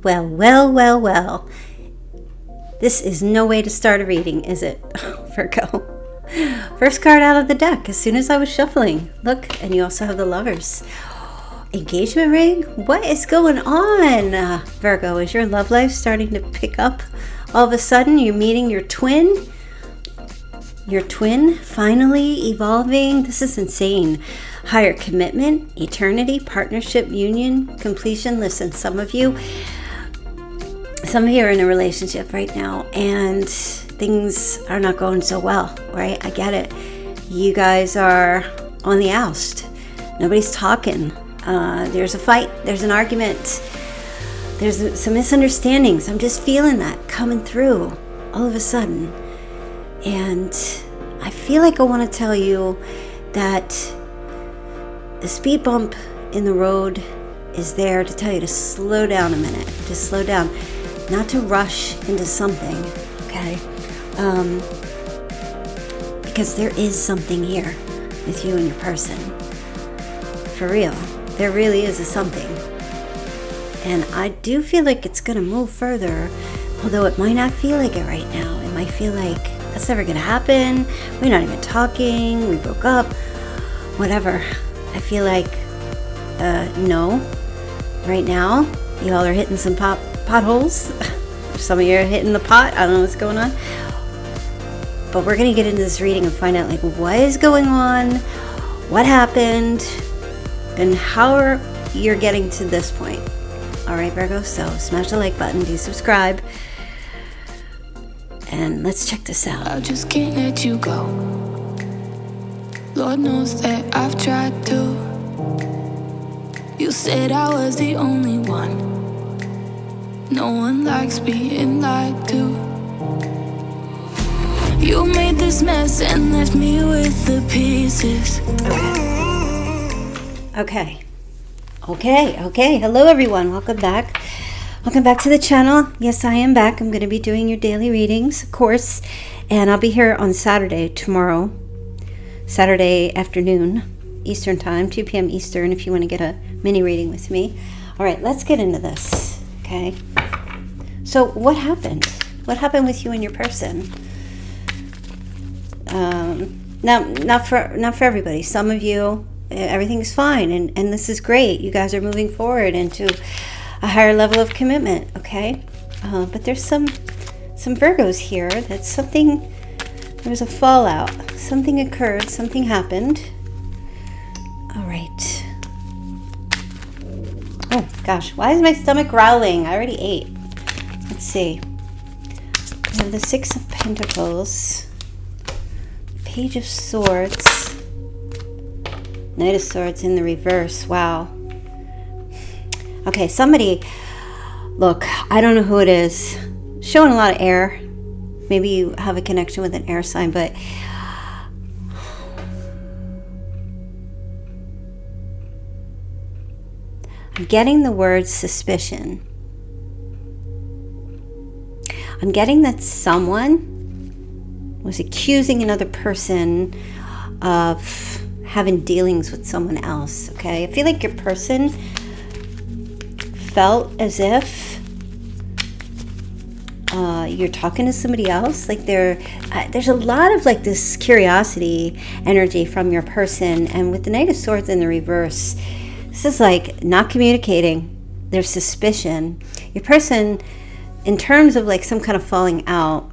Well, well, well, well. This is no way to start a reading, is it, Virgo? First card out of the deck as soon as I was shuffling. Look, and you also have the Lovers. Engagement ring? What is going on, Virgo? Is your love life starting to pick up? All of a sudden, you're meeting your twin? Your twin finally evolving? This is insane. Higher commitment, eternity, partnership, union, completion. Listen, some of you are in a relationship right now and things are not going so well, right? I get it. You guys are on the oust. Nobody's talking. There's a fight. There's an argument. There's some misunderstandings. I'm just feeling that coming through all of a sudden. And I feel like I want to tell you that the speed bump in the road is there to tell you to slow down a minute, to slow down, not to rush into something, okay? Because there is something here with you and your person. For real, there really is a something. And I do feel like it's going to move further, although it might not feel like it right now. It might feel like that's never going to happen. We're not even talking. We broke up. Whatever. I feel like, no. Right now, you all are hitting some potholes. Some of you are hitting the pot. I don't know what's going on. But we're going to get into this reading and find out, like, what is going on, what happened, and how you're getting to this point. All right, Virgo? So smash the like button, do subscribe, and let's check this out. I just can't let you go. Lord knows that I've tried to. You said I was the only one. No one likes being lied to. You made this mess and left me with the pieces. Okay. Hello, everyone. Welcome back. Welcome back to the channel. Yes, I am back. I'm going to be doing your daily readings, of course. And I'll be here on Saturday, tomorrow. Saturday afternoon, Eastern time, 2 p.m. Eastern, if you want to get a mini reading with me. All right, let's get into this, okay? So what happened? What happened with you and your person? Not for everybody. Some of you, everything's fine, and this is great. You guys are moving forward into a higher level of commitment, okay? But there's some Virgos here. That's something. There was a fallout. Something occurred. Something happened. All right. Oh gosh, why is my stomach growling? I already ate. Let's see. We have the Six of Pentacles, Page of Swords, Knight of Swords in the reverse. Wow. Okay, somebody, look, I don't know who it is. Showing a lot of air. Maybe you have a connection with an air sign, but I'm getting the word suspicion. I'm getting that someone was accusing another person of having dealings with someone else, okay? I feel like your person felt as if you're talking to somebody else. Like there's a lot of like this curiosity energy from your person. And with the Knight of Swords in the reverse, this is like not communicating. There's suspicion. Your person, in terms of like some kind of falling out,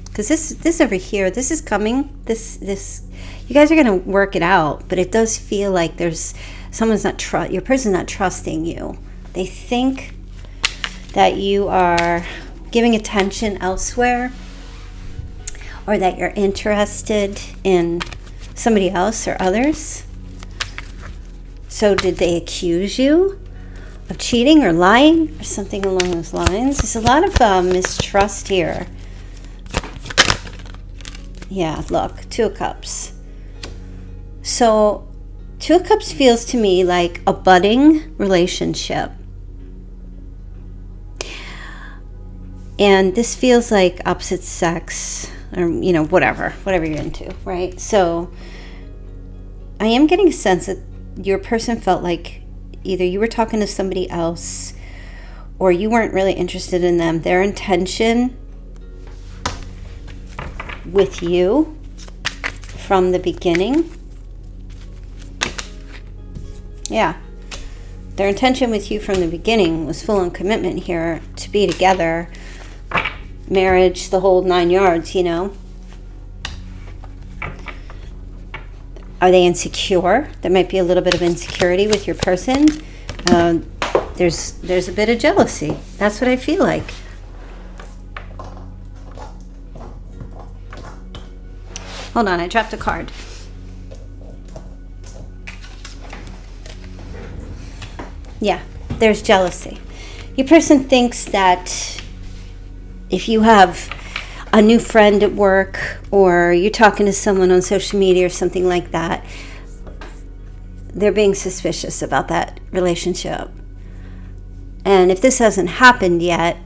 because this over here, this is coming. This you guys are gonna work it out, but it does feel like there's your person's not trusting you. They think that you are giving attention elsewhere, or that you're interested in somebody else or others. So did they accuse you of cheating or lying or something along those lines? There's a lot of mistrust here. Yeah, look, Two of Cups. So Two of Cups feels to me like a budding relationship. And this feels like opposite sex, or, you know, whatever you're into, right? So I am getting a sense that your person felt like either you were talking to somebody else, or you weren't really interested in them. Their intention with you from the beginning, yeah, their intention with you from the beginning was full on commitment here, to be together, marriage, the whole 9 yards, you know. Are they insecure? There might be a little bit of insecurity with your person. There's a bit of jealousy. That's what I feel like. Hold on, I dropped a card. Yeah, there's jealousy. Your person thinks that if you have a new friend at work, or you're talking to someone on social media or something like that, they're being suspicious about that relationship. And if this hasn't happened yet,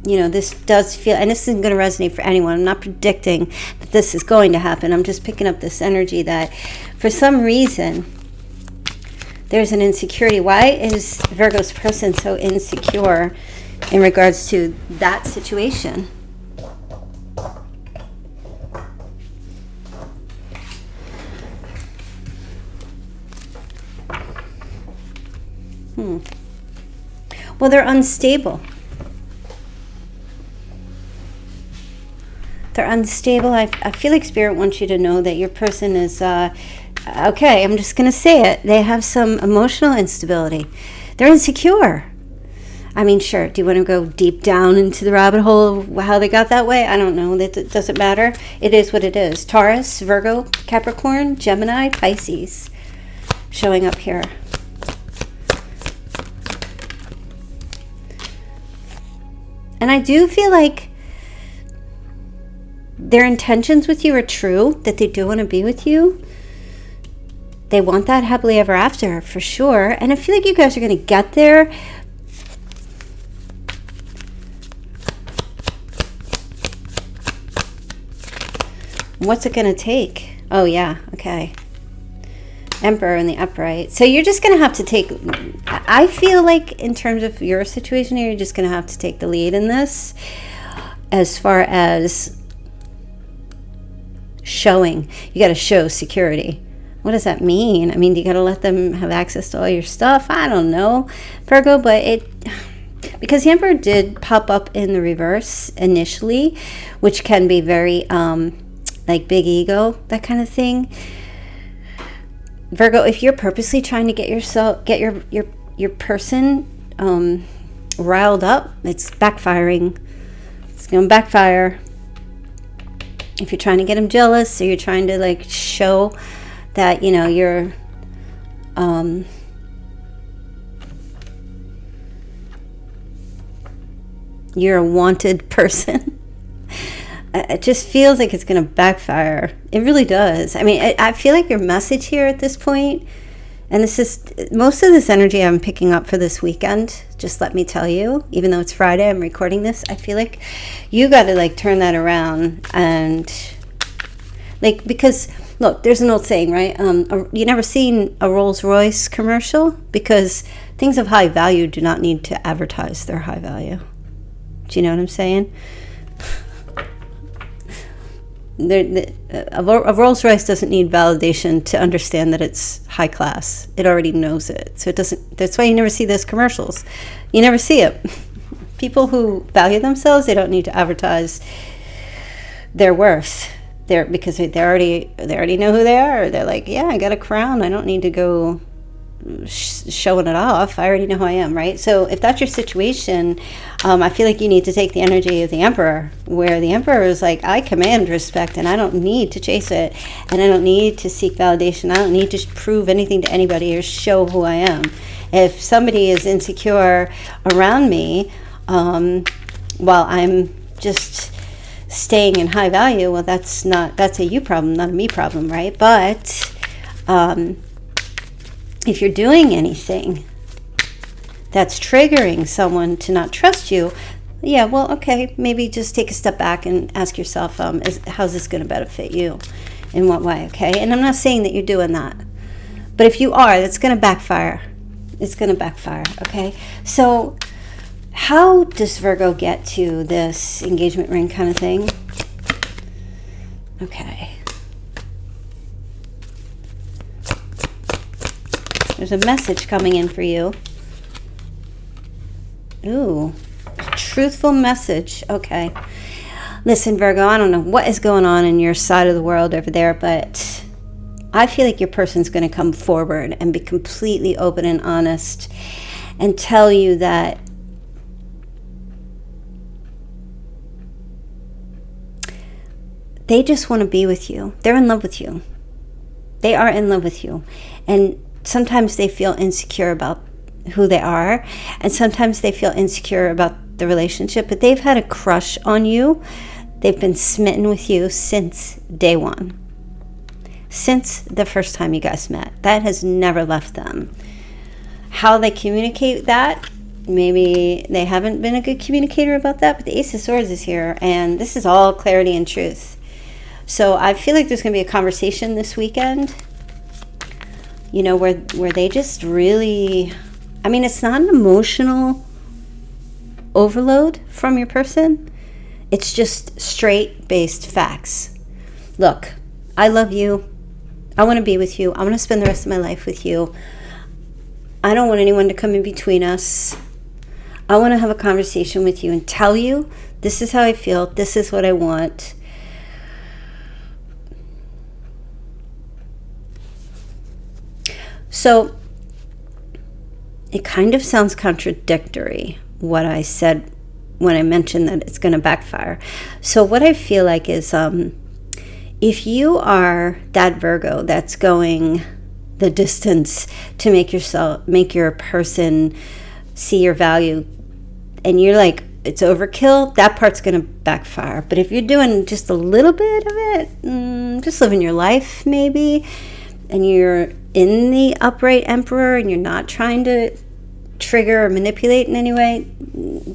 you know, this does feel, and this isn't going to resonate for anyone. I'm not predicting that this is going to happen. I'm just picking up this energy that for some reason there's an insecurity. Why is Virgo's person so insecure in regards to that situation? Well, they're unstable. They're unstable. I feel like Spirit wants you to know that your person is, okay, I'm just going to say it. They have some emotional instability. They're insecure. I mean, sure, do you want to go deep down into the rabbit hole of how they got that way? I don't know. That doesn't matter. It is what it is. Taurus, Virgo, Capricorn, Gemini, Pisces showing up here. And I do feel like their intentions with you are true, that they do want to be with you. They want that happily ever after, for sure. And I feel like you guys are going to get there. What's it going to take? Oh, yeah. Okay. Emperor in the upright. So you're just going to have to take, I feel like in terms of your situation here, you're just going to have to take the lead in this as far as showing. You got to show security. What does that mean? I mean, you got to let them have access to all your stuff. I don't know, Virgo, but because the Emperor did pop up in the reverse initially, which can be very like big ego, that kind of thing. Virgo, if you're purposely trying to get your person riled up, it's backfiring. It's going to backfire. If you're trying to get them jealous, or you're trying to like show that, you know, you're a wanted person, it just feels like it's going to backfire. It really does. I mean, I feel like your message here at this point, and this is most of this energy I'm picking up for this weekend, just let me tell you, even though it's Friday, I'm recording this, I feel like you got to like turn that around. And like, because look, there's an old saying, right? You never seen a Rolls Royce commercial, because things of high value do not need to advertise their high value. Do you know what I'm saying? A Rolls Royce doesn't need validation to understand that it's high class. It already knows it. So it doesn't. That's why you never see those commercials. You never see it. People who value themselves, they don't need to advertise their worth. Because they already know who they are. They're like, yeah, I got a crown. I don't need to go showing it off. I already know who I am, right? So if that's your situation, I feel like you need to take the energy of the Emperor, where the Emperor is like, I command respect, and I don't need to chase it, and I don't need to seek validation. I don't need to prove anything to anybody or show who I am. If somebody is insecure around me, while I'm just staying in high value, well, that's a you problem, not a me problem, right? But if you're doing anything that's triggering someone to not trust you, yeah, well, okay, maybe just take a step back and ask yourself, how's this going to benefit you? In what way, okay? And I'm not saying that you're doing that. But if you are, that's going to backfire. It's going to backfire, okay? So How does Virgo get to this engagement ring kind of thing? Okay. There's a message coming in for you. Ooh, truthful message. Okay. Listen, Virgo, I don't know what is going on in your side of the world over there, but I feel like your person's going to come forward and be completely open and honest and tell you that they just want to be with you. They're in love with you. They are in love with you. And sometimes they feel insecure about who they are, and sometimes they feel insecure about the relationship, but they've had a crush on you. They've been smitten with you since day one. Since the first time you guys met. That has never left them. How they communicate that, maybe they haven't been a good communicator about that, but the Ace of Swords is here, and this is all clarity and truth. So I feel like there's going to be a conversation this weekend, you know, where they just really, I mean, it's not an emotional overload from your person. It's just straight based facts. Look, I love you. I want to be with you. I want to spend the rest of my life with you. I don't want anyone to come in between us. I want to have a conversation with you and tell you, this is how I feel. This is what I want. So it kind of sounds contradictory, what I said when I mentioned that it's going to backfire. So what I feel like is, if you are that Virgo that's going the distance to make your person see your value, and you're like, it's overkill, that part's going to backfire. But if you're doing just a little bit of it, just living your life maybe, and you're in the upright Emperor and you're not trying to trigger or manipulate in any way,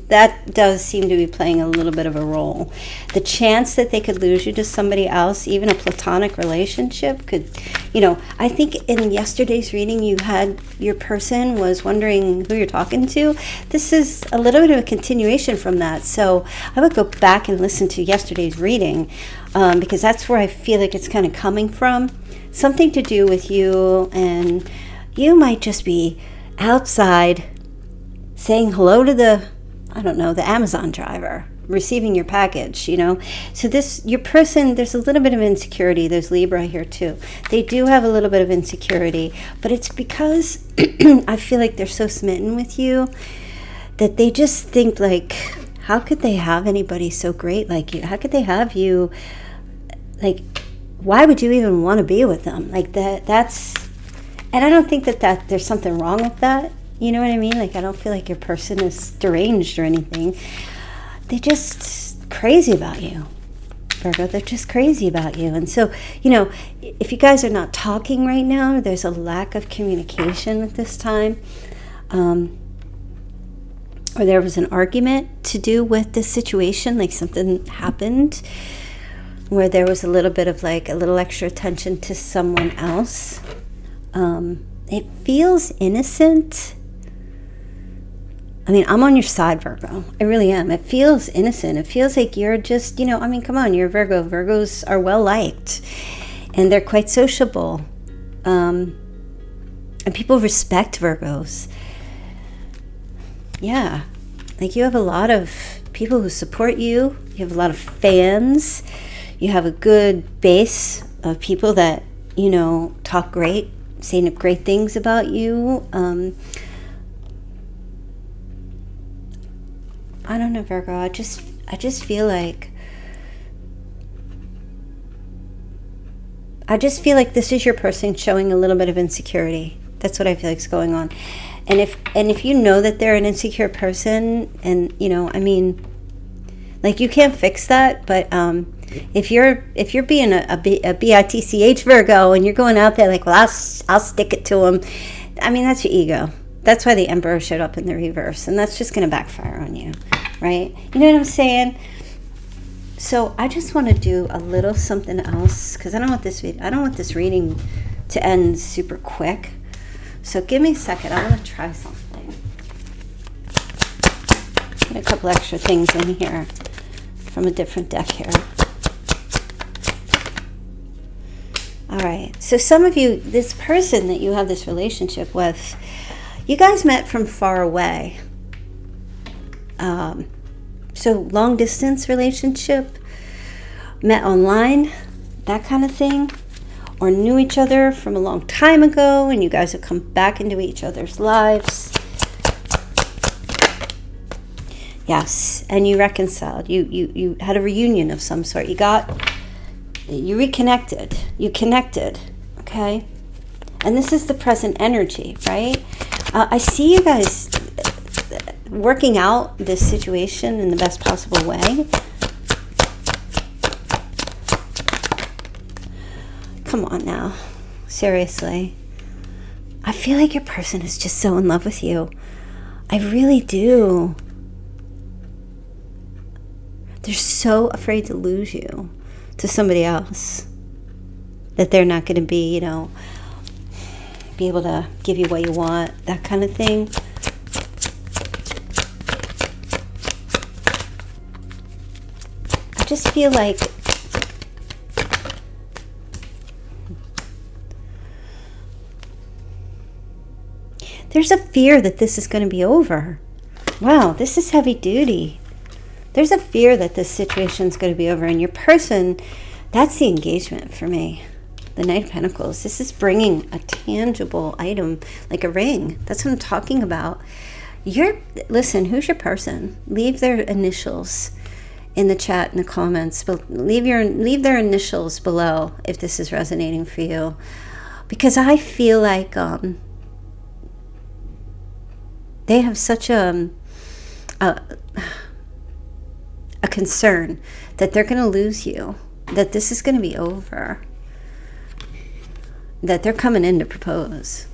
that does seem to be playing a little bit of a role. The chance that they could lose you to somebody else, even a platonic relationship, could, you know, I think in yesterday's reading you had your person was wondering who you're talking to. This is a little bit of a continuation from that. So I would go back and listen to yesterday's reading, because that's where I feel like it's kind of coming from. Something to do with you, and you might just be outside saying hello to the Amazon driver, receiving your package, you know. So your person, there's a little bit of insecurity. There's Libra here too. They do have a little bit of insecurity, but it's because I feel like they're so smitten with you that they just think like, how could they have anybody so great like you? How could they have you, like, why would you even want to be with them? Like that's, and I don't think that there's something wrong with that. You know what I mean? Like, I don't feel like your person is deranged or anything. They're just crazy about you, Virgo. They're just crazy about you. And so, you know, if you guys are not talking right now, there's a lack of communication at this time. Or there was an argument to do with this situation, like something happened where there was a little bit of like a little extra attention to someone else. It feels innocent. I mean, I'm on your side, Virgo. I really am. It feels innocent. It feels like you're just, you know, I mean, come on, you're Virgo. Virgos are well liked and they're quite sociable. And people respect Virgos. Yeah. Like, you have a lot of people who support you. You have a lot of fans. You have a good base of people that, you know, talk great, saying great things about you. I don't know, Virgo. I just feel like this is your person showing a little bit of insecurity. That's what I feel like is going on. And if you know that they're an insecure person, and you know, I mean, like, you can't fix that, but if you're being a bitch Virgo and you're going out there like, well, I'll stick it to them, I mean, that's your ego. That's why the Emperor showed up in the reverse, and that's just going to backfire on you, right? You know what I'm saying? So I just want to do a little something else, because I don't want this reading to end super quick. So give me a second. I want to try something. a couple extra things in here from a different deck here. All right, so some of you, this person that you have this relationship with, you guys met from far away. So long distance relationship, met online, that kind of thing, or knew each other from a long time ago and you guys have come back into each other's lives. Yes, and you reconciled. You had a reunion of some sort. You reconnected. You connected, okay? And this is the present energy, right? I see you guys working out this situation in the best possible way. Come on now. Seriously. I feel like your person is just so in love with you. I really do. They're so afraid to lose you to somebody else that they're not going to be, be able to give you what you want, that kind of thing. I just feel like there's a fear that this is going to be over. Wow, this is heavy duty. There's a fear that this situation is going to be over. And your person, that's the engagement for me. The Knight of Pentacles. This is bringing a tangible item, like a ring. That's what I'm talking about. Listen, who's your person? Leave their initials in the chat, in the comments. But leave their initials below if this is resonating for you. Because I feel like they have such a concern that they're going to lose you, that this is going to be over, that they're coming in to propose.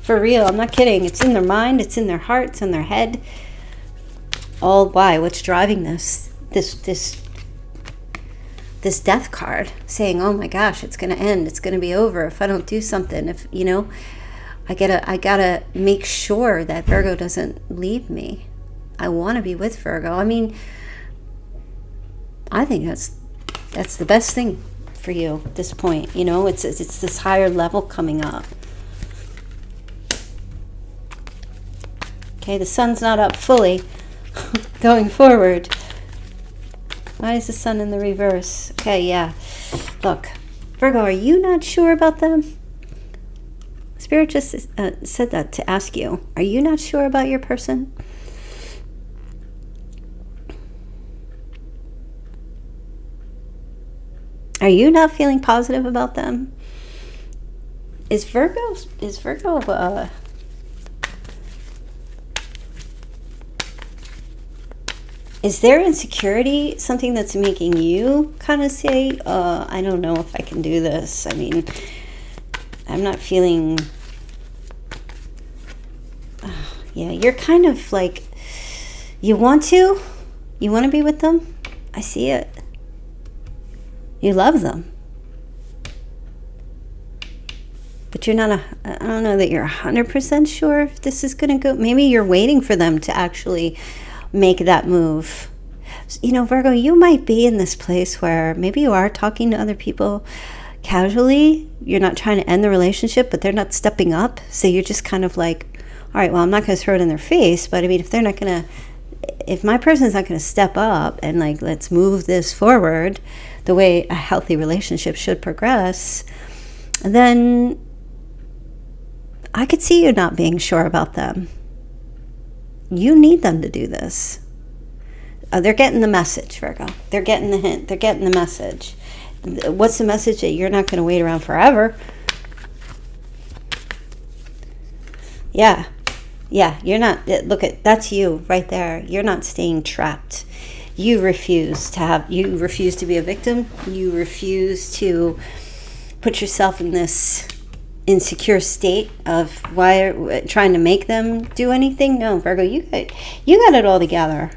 For real, I'm not kidding. It's in their mind, it's in their heart, it's in their head. All why? What's driving this death card, saying, oh my gosh, it's going to end, it's going to be over if I don't do something. If I gotta make sure that Virgo doesn't leave me. I want to be with Virgo. I mean, I think that's the best thing for you at this point. It's this higher level coming up. Okay, the sun's not up fully going forward. Why is the sun in the reverse? Okay, yeah. Look, Virgo, are you not sure about them? Spirit just said that to ask you. Are you not sure about your person? Are you not feeling positive about them? Is Virgo is their insecurity something that's making you kind of say, I don't know if I can do this? I mean, I'm not feeling... yeah, you're kind of like, you want to be with them. I see it. You love them. But you're not I don't know that you're 100% sure if this is going to go. Maybe you're waiting for them to actually make that move. Virgo, you might be in this place where maybe you are talking to other people casually. You're not trying to end the relationship, but they're not stepping up. So you're just kind of like, all right, well, I'm not going to throw it in their face, but I mean, if my person's not going to step up and like, let's move this forward the way a healthy relationship should progress, then I could see you not being sure about them. You need them to do this. They're getting the message, Virgo. They're getting the hint. They're getting the message. What's the message? That you're not going to wait around forever. Yeah, you're not. Look, that's you right there. You're not staying trapped. You refuse to be a victim. You refuse to put yourself in this insecure state of trying to make them do anything. No, Virgo, you got it all together.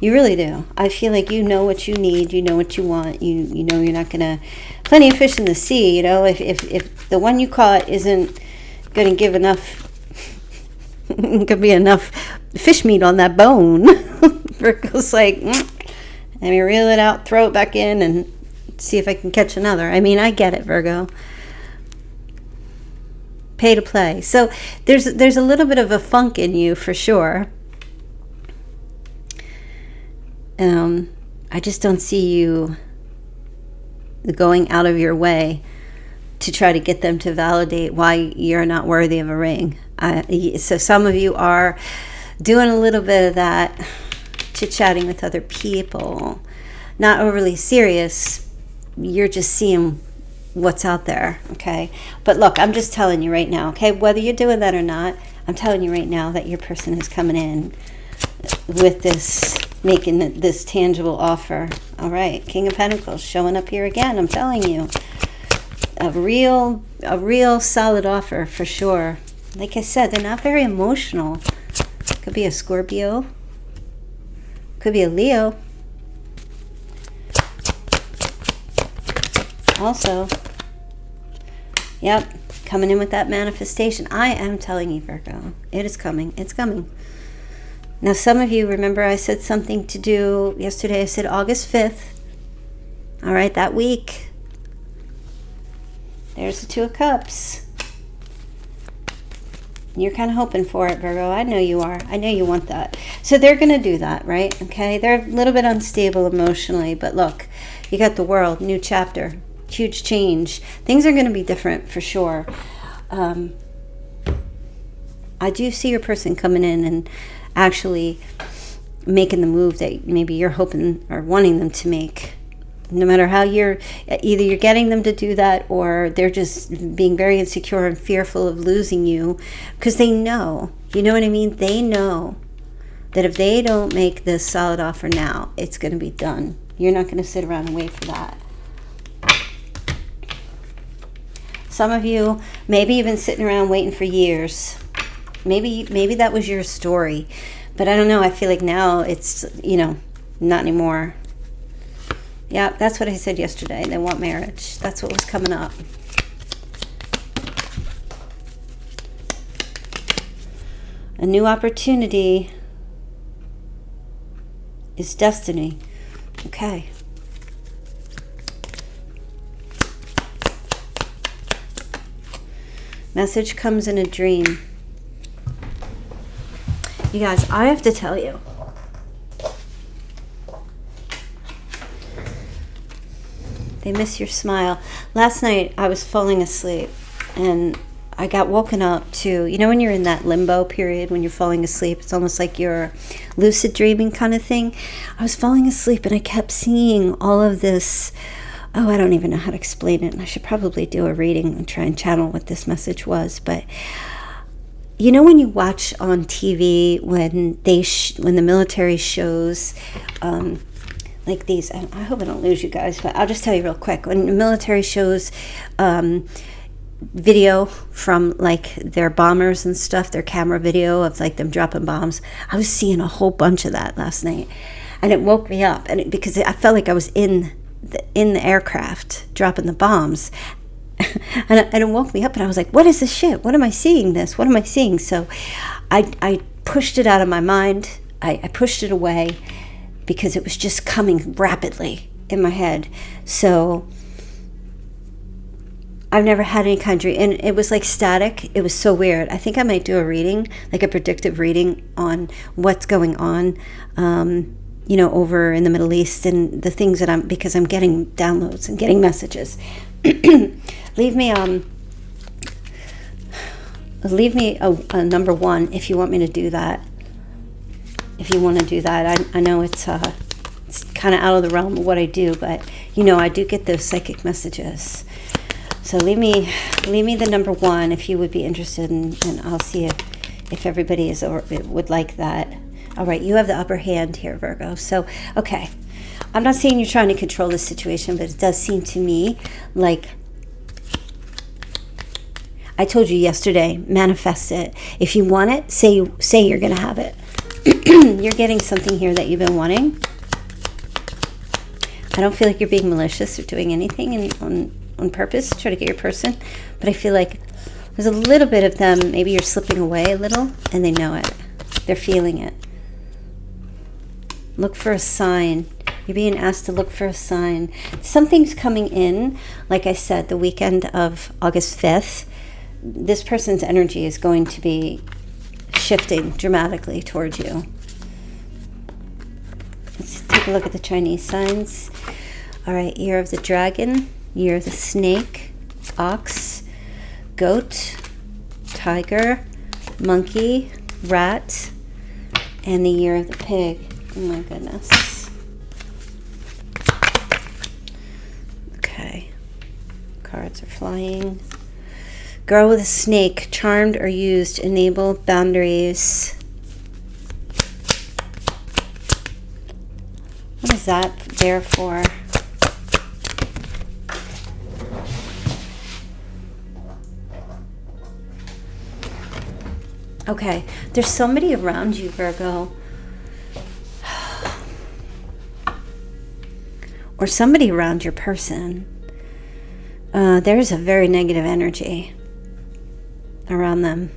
You really do. I feel like you know what you need. You know what you want. You know you're not gonna. Plenty of fish in the sea. If the one you caught isn't gonna give enough Could be enough fish meat on that bone. Virgo's like, let me reel it out, throw it back in, and see if I can catch another. I mean, I get it, Virgo. Pay to play. So there's a little bit of a funk in you for sure. I just don't see you going out of your way to try to get them to validate why you're not worthy of a ring. So some of you are doing a little bit of that, chit-chatting with other people, not overly serious. You're just seeing what's out there, okay? But look, I'm just telling you right now, okay? Whether you're doing that or not, I'm telling you right now that your person is coming in with this, making this tangible offer. All right, King of Pentacles showing up here again. I'm telling you, a real solid offer for sure. Like I said, they're not very emotional. Could be a Scorpio, could be a Leo. Also, yep, coming in with that manifestation. I am telling you, Virgo, it is coming. It's coming. Now, some of you, remember I said something to do yesterday. I said August 5th. All right, that week. There's the Two of Cups. You're kind of hoping for it, Virgo. I know you are. I know you want that. So they're going to do that, right? Okay, they're a little bit unstable emotionally, but look, you got the World, new chapter, huge change. Things are going to be different for sure. I do see your person coming in and actually making the move that maybe you're hoping or wanting them to make. No matter how either you're getting them to do that, or they're just being very insecure and fearful of losing you, because they know, you know what I mean? They know that if they don't make this solid offer now, it's going to be done. You're not going to sit around and wait for that. Some of you maybe even sitting around waiting for years. Maybe that was your story, but I don't know. I feel like now it's, not anymore. Yeah, that's what I said yesterday. They want marriage. That's what was coming up. A new opportunity is destiny. Okay. Message comes in a dream. You guys, I have to tell you, they miss your smile. Last night I was falling asleep and I got woken up to, when you're in that limbo period when you're falling asleep, it's almost like you're lucid dreaming kind of thing. I was falling asleep and I kept seeing all of this. I don't even know how to explain it, and I should probably do a reading and try and channel what this message was. But when you watch on TV when the military shows like these, I hope I don't lose you guys, but I'll just tell you real quick. When the military shows video from like their bombers and stuff, their camera video of like them dropping bombs, I was seeing a whole bunch of that last night, and it woke me up, and because I felt like I was in the aircraft dropping the bombs. And it woke me up, and I was like, what is this shit? What am I seeing this? What am I seeing? So I pushed it out of my mind. I pushed it away because it was just coming rapidly in my head. So I've never had any kind of dream, and it was like static. It was so weird. I think I might do a reading, like a predictive reading on what's going on, over in the Middle East and the things that because I'm getting downloads and getting messages. Leave me a number 1 if you want me to do that. If you want to do that, I know it's kind of out of the realm of what I do, but I do get those psychic messages. So leave me the number 1 if you would be interested, and I'll see if everybody would like that. All right, you have the upper hand here, Virgo. So okay, I'm not saying you're trying to control the situation, but it does seem to me like, I told you yesterday, manifest it. If you want it, say you're going to have it. You're getting something here that you've been wanting. I don't feel like you're being malicious or doing anything on purpose to try to get your person, but I feel like There's a little bit of them, maybe you're slipping away a little, and they know it. They're feeling it. Look for a sign. You're being asked to look for a sign. Something's coming in, like I said, the weekend of August 5th. This person's energy is going to be shifting dramatically towards you. Let's take a look at the Chinese signs. All right, year of the dragon, year of the snake, ox, goat, tiger, monkey, rat, and the year of the pig. Oh my goodness. Okay. Cards are flying. Girl with a snake, charmed or used, enable boundaries. What is that there for? Okay, there's somebody around you, Virgo. Or somebody around your person. There's a very negative energy around them.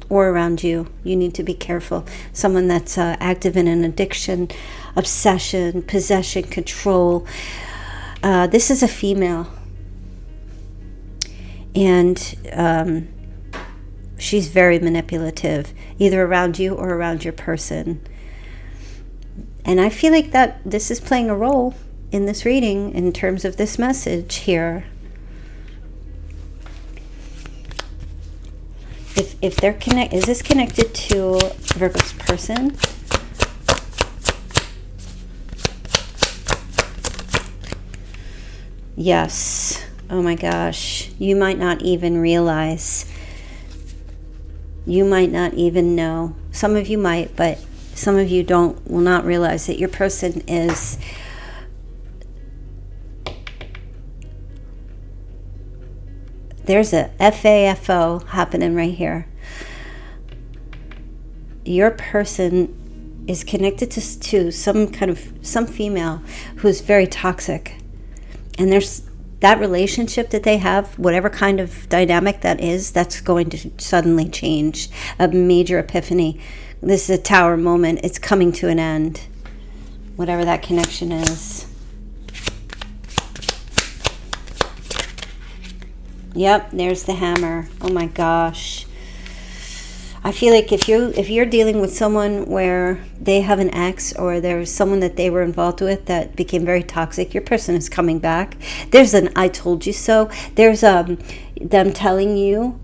Or around you. You need to be careful. Someone that's active in an addiction, obsession, possession, control. This is a female. And she's very manipulative, either around you or around your person. And I feel like that this is playing a role in this reading in terms of this message here. If they're is this connected to Virgo's person? Yes. Oh my gosh. You might not even realize. You might not even know. Some of you might, but some of you will not realize that your person is there's a FAFO happening right here. Your person is connected to some female who's very toxic. And there's that relationship that they have, whatever kind of dynamic that is, that's going to suddenly change. A major epiphany. This is a tower moment. It's coming to an end. Whatever that connection is. Yep, there's the hammer. Oh my gosh. I feel like if you're dealing with someone where they have an ex or there's someone that they were involved with that became very toxic, your person is coming back. There's an I told you so. There's them telling you,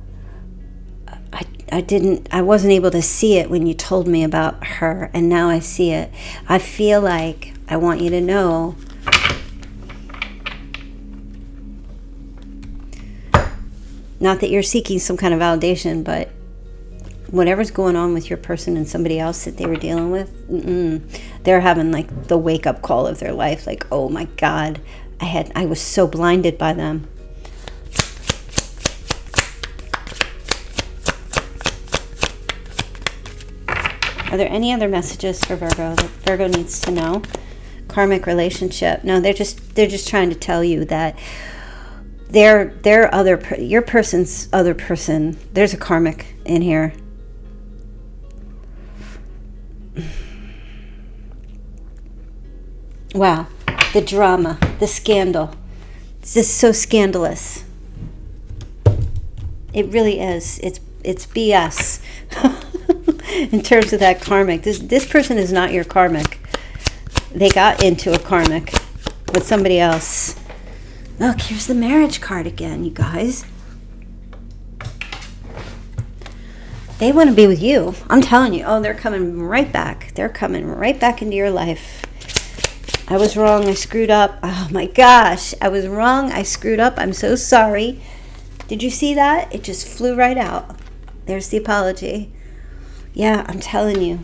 I wasn't able to see it when you told me about her, and now I see it. I feel like I want you to know not that you're seeking some kind of validation, but whatever's going on with your person and somebody else that they were dealing with, they're having like the wake-up call of their life. Like, oh my God, I was so blinded by them. Are there any other messages for Virgo that Virgo needs to know? Karmic relationship. No, they're just trying to tell you that your person's other person. There's a karmic in here. Wow, the drama, the scandal. This is so scandalous. It really is. It's BS. In terms of that karmic. This person is not your karmic. They got into a karmic with somebody else. Look, here's the marriage card again, you guys. They want to be with you. I'm telling you. Oh, they're coming right back. They're coming right back into your life. I was wrong. I screwed up. Oh my gosh. I was wrong. I screwed up. I'm so sorry. Did you see that? It just flew right out. There's the apology. Yeah, I'm telling you.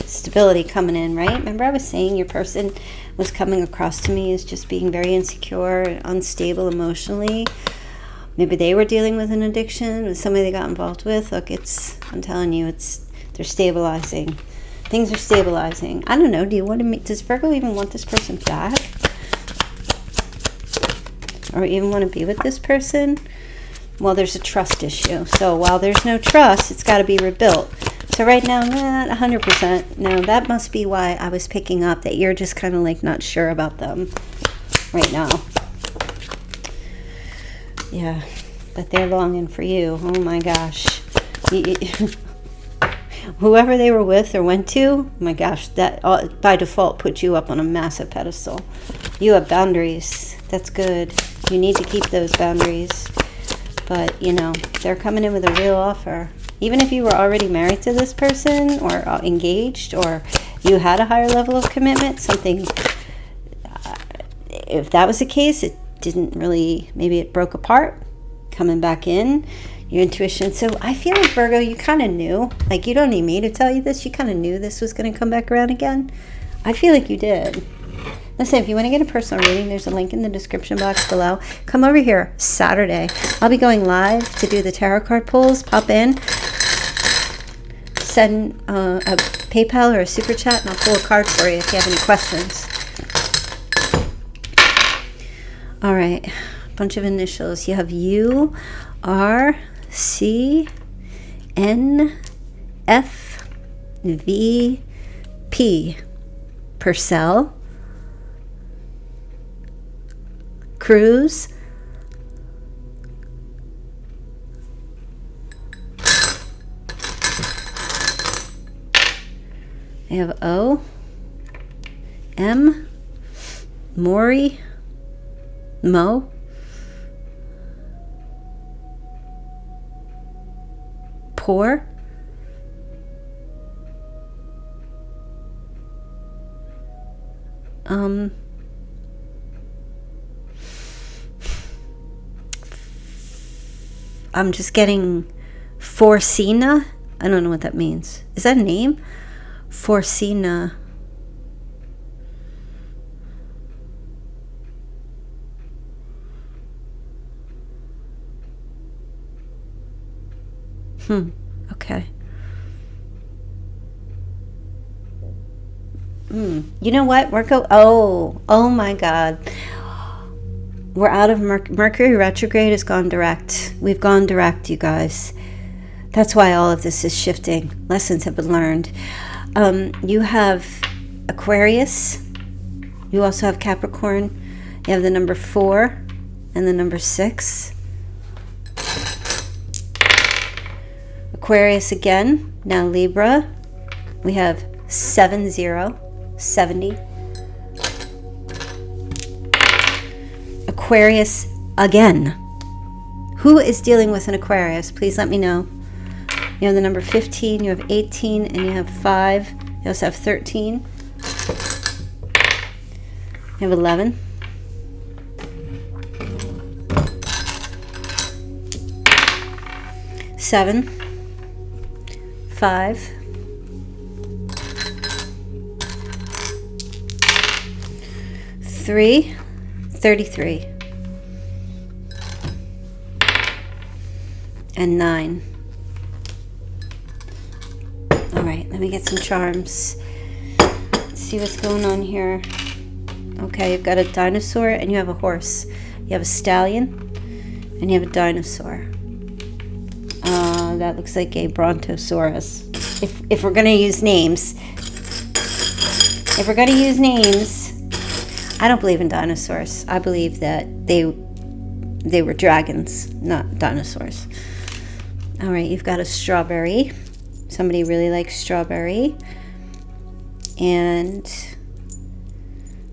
Stability coming in, right? Remember I was saying your person was coming across to me as just being very insecure, unstable emotionally. Maybe they were dealing with an addiction with somebody they got involved with. Look, I'm telling you, they're stabilizing. Things are stabilizing. I don't know. Does Virgo even want this person back? or even want to be with this person, well, there's a trust issue. So while there's no trust, it's got to be rebuilt. So right now, not 100%. No, that must be why I was picking up that you're just kind of like not sure about them right now. Yeah, but they're longing for you. Oh my gosh. Whoever they were with or went to, oh my gosh, that by default put you up on a massive pedestal. You have boundaries. That's good. You need to keep those boundaries. But, you know, they're coming in with a real offer. Even if you were already married to this person or engaged or you had a higher level of commitment, something, if that was the case, it didn't really, maybe it broke apart, coming back in, your intuition. So I feel like, Virgo, you kind of knew, like you don't need me to tell you this, you kind of knew this was going to come back around again. I feel like you did. Listen, if you want to get a personal reading, there's a link in the description box below. Come over here Saturday. I'll be going live to do the tarot card pulls. Pop in, send a PayPal or a super chat, and I'll pull a card for you if you have any questions. All right, bunch of initials. You have U, R, C, N, F, V, P. Purcell, Cruz, I have O, M, Maury, Mo, Pour, I'm just getting Forcina. I don't know what that means. Is that a name? Forcina. Okay. You know what, Virgo? Oh my God. We're out of Mercury retrograde has gone direct. We've gone direct, you guys. That's why all of this is shifting. Lessons have been learned. You have Aquarius. You also have Capricorn. You have the number 4 and the number 6. Aquarius again. Now Libra. We have 70. Aquarius again. Who is dealing with an Aquarius? Please let me know. You have the number 15, you have 18, and you have 5. You also have 13. You have 11. Seven, 5, 3, 33, and 9. All right, let me get some charms. Let's see what's going on here. Okay, you've got a dinosaur and you have a horse. You have a stallion and you have a dinosaur. That looks like a brontosaurus. If we're gonna use names. If we're gonna use names, I don't believe in dinosaurs. I believe that they were dragons, not dinosaurs. All right, you've got a strawberry. Somebody really likes strawberry. And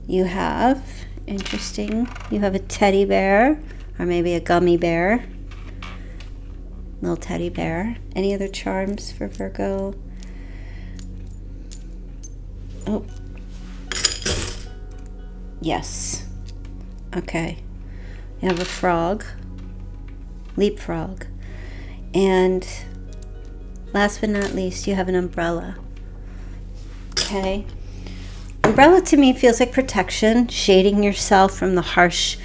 you have, interesting, you have a teddy bear or maybe a gummy bear. Little teddy bear. Any other charms for Virgo? Oh. Yes. Okay. You have a frog. Leapfrog. And last but not least, you have an umbrella. Okay. Umbrella to me feels like protection, shading yourself from the harsh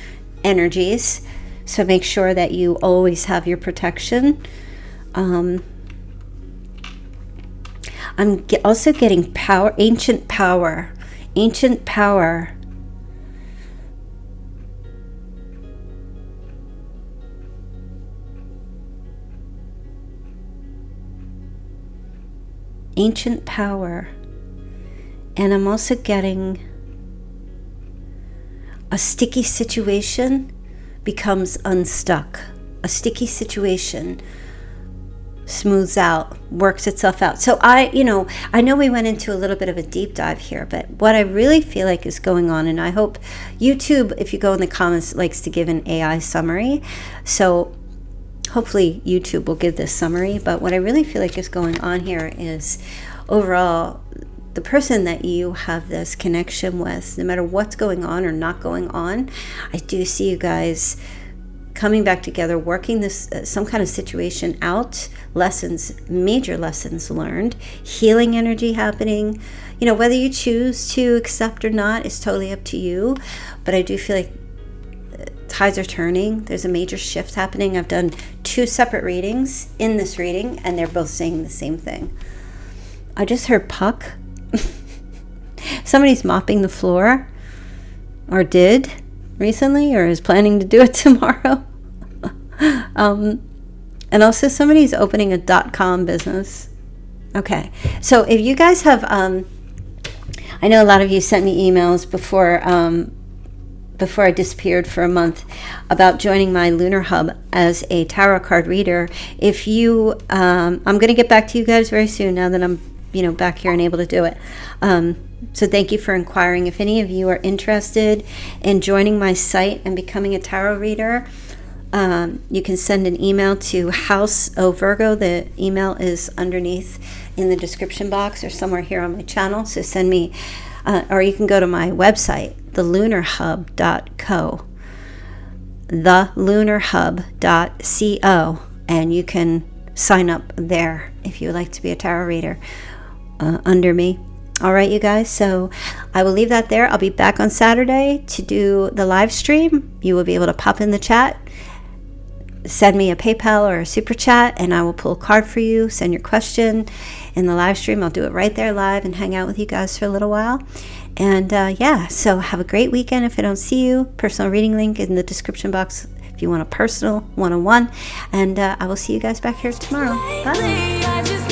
energies. So make sure that you always have your protection. I'm also getting power, ancient power. Ancient power. ancient power. And I'm also getting a sticky situation becomes unstuck. A sticky situation smooths out, works itself out. So I know we went into a little bit of a deep dive here, but what I really feel like is going on, and I hope YouTube, if you go in the comments, likes to give an AI summary. So hopefully YouTube will give this summary. But what I really feel like is going on here is overall, the person that you have this connection with, no matter what's going on or not going on, I do see you guys coming back together, working this some kind of situation out, lessons, major lessons learned, healing energy happening. Whether you choose to accept or not is totally up to you. But I do feel like tides are turning. There's a major shift happening. I've done 2 separate readings in this reading, and they're both saying the same thing. I just heard puck. Somebody's mopping the floor, or did recently, or is planning to do it tomorrow. And also somebody's opening a .com business. Okay, so if you guys have, I know a lot of you sent me emails before I disappeared for a month about joining my Lunar Hub as a tarot card reader. If you, I'm going to get back to you guys very soon now that I'm, back here and able to do it. So thank you for inquiring. If any of you are interested in joining my site and becoming a tarot reader, you can send an email to House O Virgo. The email is underneath in the description box or somewhere here on my channel. So send me, or you can go to my website, thelunarhub.co, thelunarhub.co, and you can sign up there if you would like to be a tarot reader under me. All right, you guys, so I will leave that there. I'll be back on Saturday to do the live stream. You will be able to pop in the chat, send me a PayPal or a super chat, and I will pull a card for you, send your question in the live stream. I'll do it right there live and hang out with you guys for a little while. And so have a great weekend. If I don't see you, personal reading link in the description box if you want a personal one-on-one. And I will see you guys back here tomorrow. Bye.